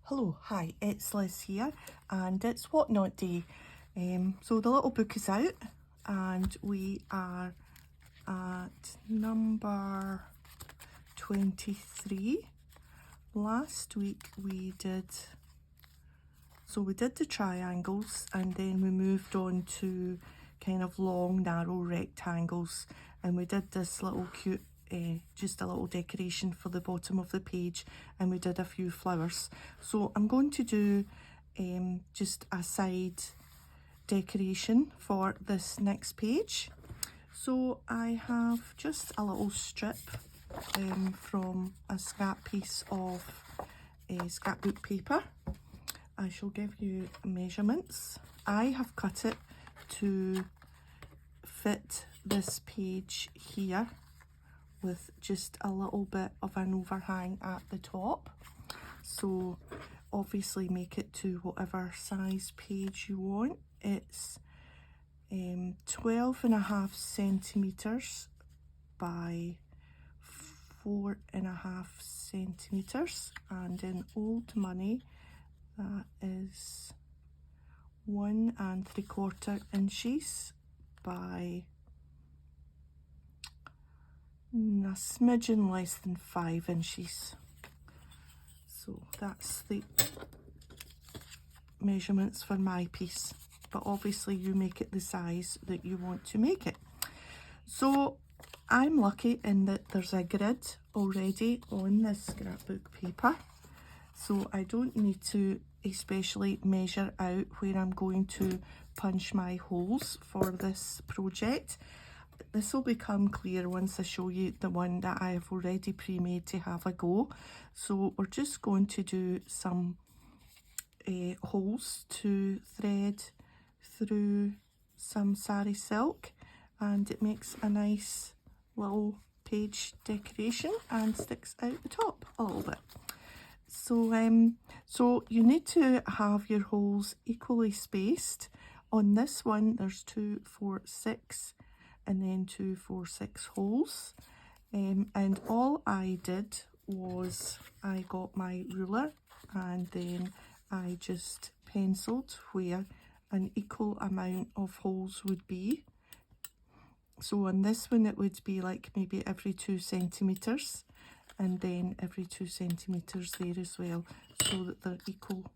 Hello, hi, it's Liz here and it's WhatNot Day. So the little book is out and we are at number 23. Last week we did the triangles and then we moved on to kind of long narrow rectangles, and we did this little cute just a little decoration for the bottom of the page, and we did a few flowers. So I'm going to do just a side decoration for this next page. So I have just a little strip from a scrap piece of scrapbook paper. I shall give you measurements. I have cut it to fit this page here with just a little bit of an overhang at the top. So obviously make it to whatever size page you want. It's 12.5 centimetres by 4.5 centimetres, and in old money that is 1 3/4 inches by a smidgen less than 5 inches. So that's the measurements for my piece, but obviously you make it the size that you want to make it. So I'm lucky in that there's a grid already on this scrapbook paper, so I don't need to especially measure out where I'm going to punch my holes for this project. This will become clear once I show you the one that I have already pre-made to have a go. So we're just going to do some holes to thread through some sari silk, and it makes a nice little page decoration and sticks out the top a little bit. So you need to have your holes equally spaced. On this one there's 2, 4, 6 and then 2, 4, 6 holes, and all I did was I got my ruler and then I just penciled where an equal amount of holes would be. So on this one it would be like maybe every 2 centimetres, and then every 2 centimetres there as well, so that they're equal,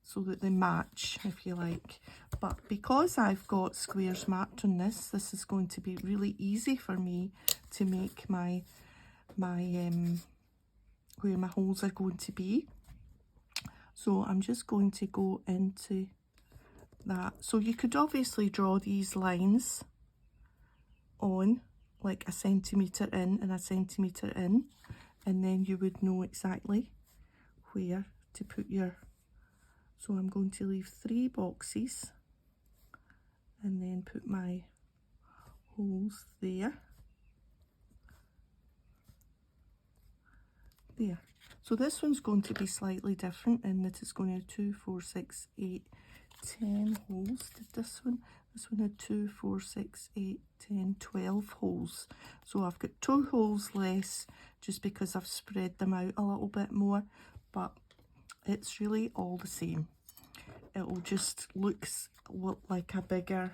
so that they match, if you like. But because I've got squares marked on this is going to be really easy for me to make my where my holes are going to be. So I'm just going to go into that. So you could obviously draw these lines on like 1 centimetre in and 1 centimetre in, and then you would know exactly where to put your. So I'm going to leave 3 boxes and then put my holes there. There. So this one's going to be slightly different in that it's going to have 2, 4, 6, 8, 10 holes. Did this one? This one had 2, 4, 6, 8, 10, 12 holes. So I've got 2 holes less just because I've spread them out a little bit more, but it's really all the same. It'll just look like a bigger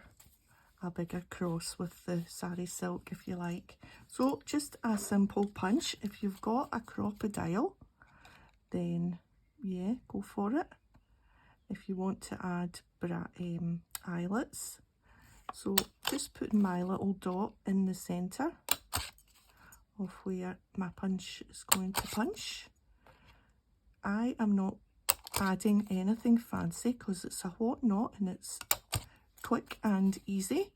cross with the sari silk, if you like. So just a simple punch. If you've got a crocodile, then yeah, go for it. If you want to add eyelets, so just putting my little dot in the centre of where my punch is going to punch. I am not adding anything fancy because it's a WhatNot and it's quick and easy.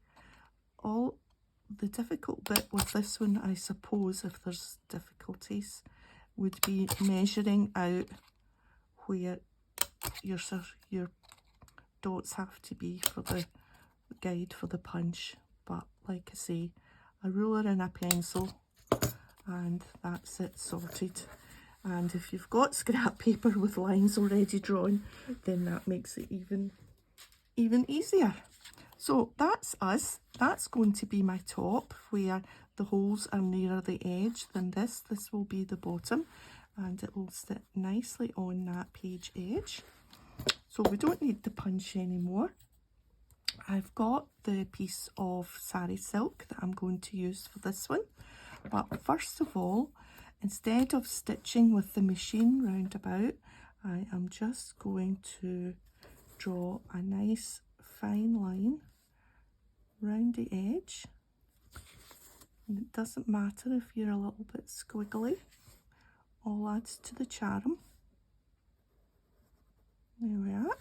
All the difficult bit with this one, I suppose, if there's difficulties, would be measuring out where your dots have to be for the guide for the punch. But like I say, a ruler and a pencil and that's it, sorted. And if you've got scrap paper with lines already drawn, then that makes it even easier. So that's us. That's going to be my top, where the holes are nearer the edge than this. This will be the bottom. and it will sit nicely on that page edge. So we don't need the punch anymore. I've got the piece of sari silk that I'm going to use for this one, but first of all, instead of stitching with the machine round about, I am just going to draw a nice fine line round the edge. And it doesn't matter if you're a little bit squiggly, all adds to the charm. There we are.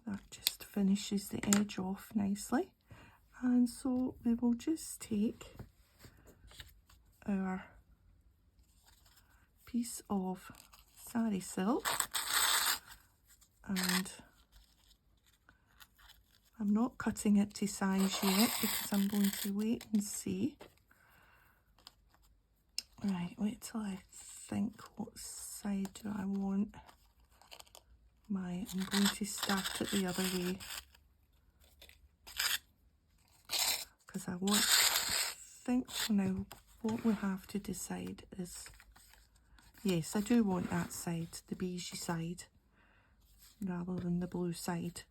That just finishes the edge off nicely. And so we will just take our piece of sari silk, and I'm not cutting it to size yet because I'm going to wait and see. Right, wait till I think what side do I want. I'm going to start it the other way because I think now what we have to decide is, yes, I do want that side, the beigey side, rather than the blue side.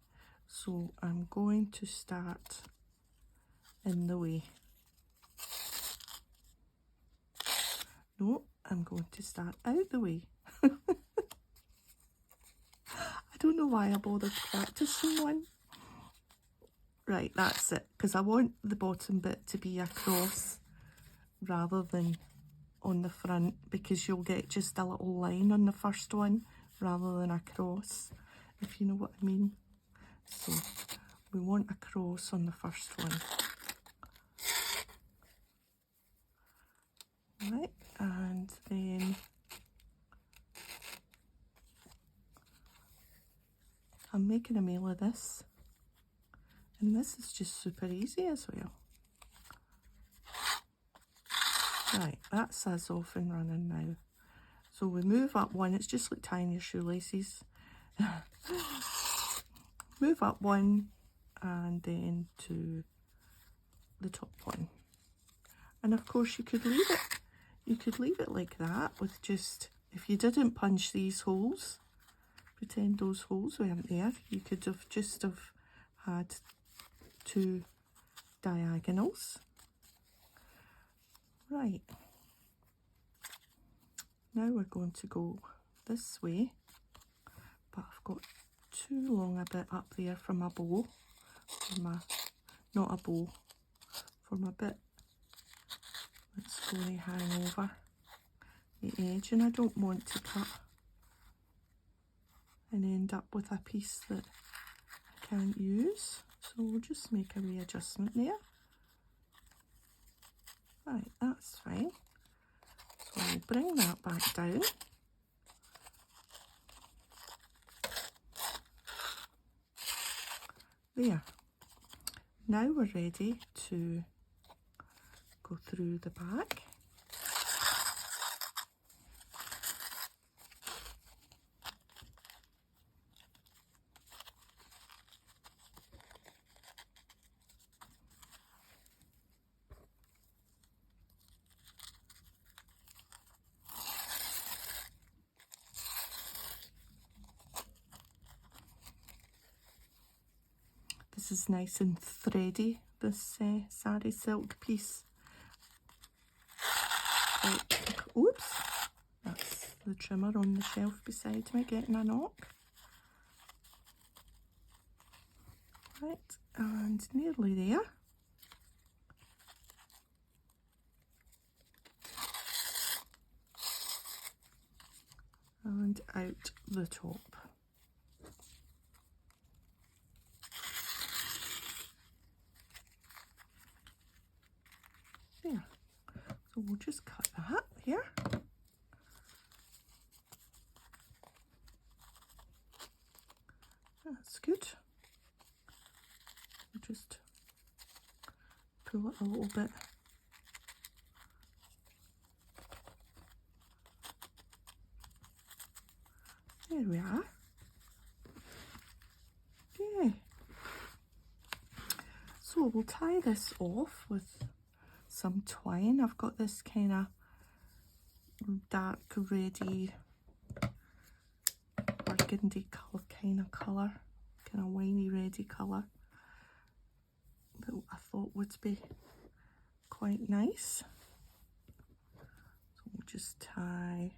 So I'm going to start in the way. No, I'm going to start out the way. I don't know why I bothered practicing one. Right, that's it, because I want the bottom bit to be across rather than on the front, because you'll get just a little line on the first one rather than a cross, if you know what I mean. So we want a cross on the first one. Right, and then I'm making a meal of this, and this is just super easy as well. Right, that's us off and running now. So we move up one, it's just like tying your shoelaces. Move up one and then to the top one. And of course you could leave it like that with just, if you didn't punch these holes, pretend those holes weren't there, you could have just had two diagonals. Right, now we're going to go this way, but I've got too long a bit up there for my bow, for my bit that's going to hang over the edge, and I don't want to cut and end up with a piece that I can't use, so we'll just make a wee adjustment there. Right, that's fine. So I'll bring that back down. There. Now we're ready to go through the back. This is nice and thready, this sari silk piece. Oops, that's the trimmer on the shelf beside me getting a knock. Right, and nearly there. And out the top. There. So we'll just cut that here. That's good. We'll just pull it a little bit. There we are. Okay. So we'll tie this off with some twine. I've got this kind of dark reddy, burgundy kind of colour, kind of winey reddy colour that I thought would be quite nice. So we'll just tie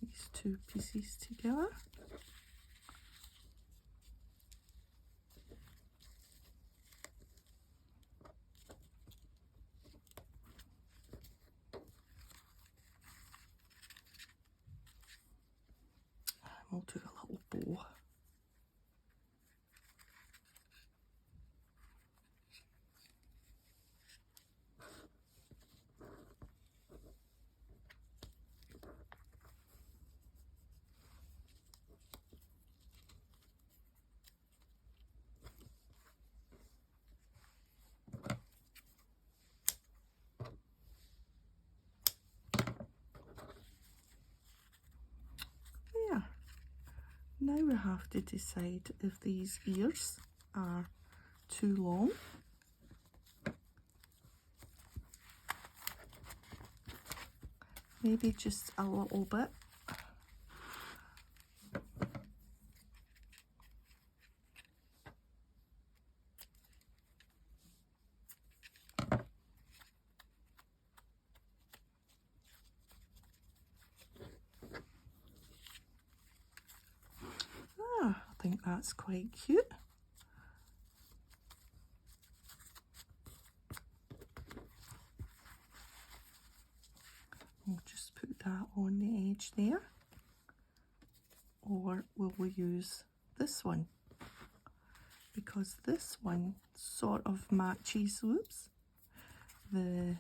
these two pieces together. We'll do a little bow. There. Now we have to decide if these ears are too long. Maybe just a little bit. I think that's quite cute. We'll just put that on the edge there. Or will we use this one? Because this one sort of matches, whoops, the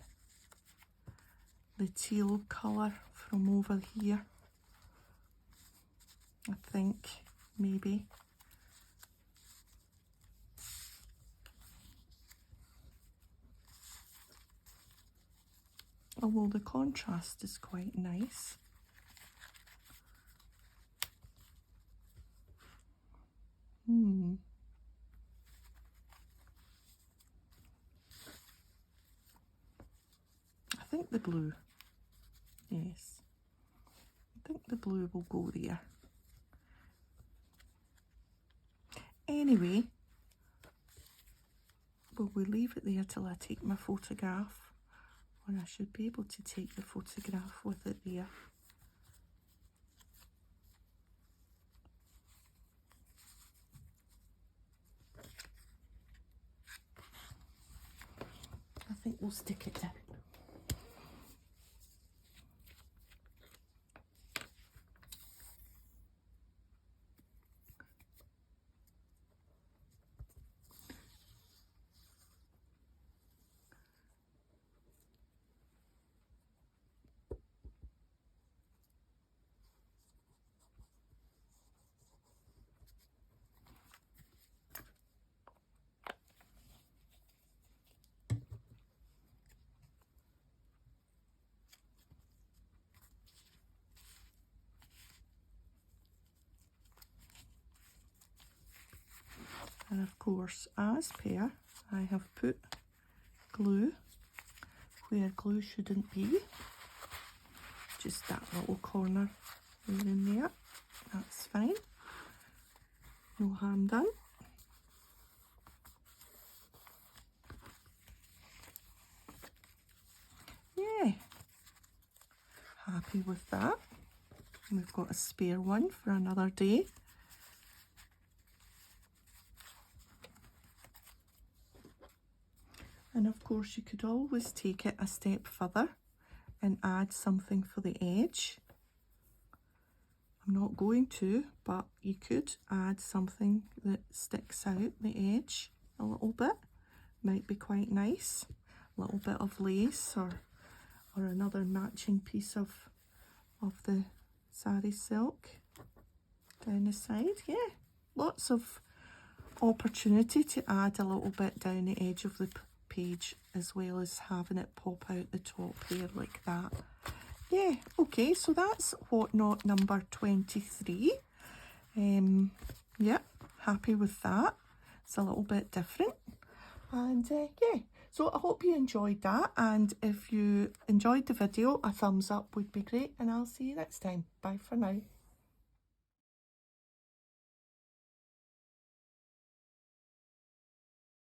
teal colour from over here. I think maybe. Although the contrast is quite nice. I think the blue. Yes. I think the blue will go there. Anyway, will we leave it there till I take my photograph? Or I should be able to take the photograph with it there. I think we'll stick it down. And of course, as per, I have put glue where glue shouldn't be. Just that little corner there and there. That's fine. No harm done. Yeah. Happy with that. We've got a spare one for another day. And of course you could always take it a step further and add something for the edge. I'm not going to, but you could add something that sticks out the edge a little bit. Might be quite nice. A little bit of lace or another matching piece of the sari silk down the side. Yeah, lots of opportunity to add a little bit down the edge of the page as well as having it pop out the top there like that. Yeah, okay, so that's WhatNot number 23. Yeah, happy with that. It's a little bit different. And yeah, so I hope you enjoyed that, and if you enjoyed the video, a thumbs up would be great, and I'll see you next time. Bye for now.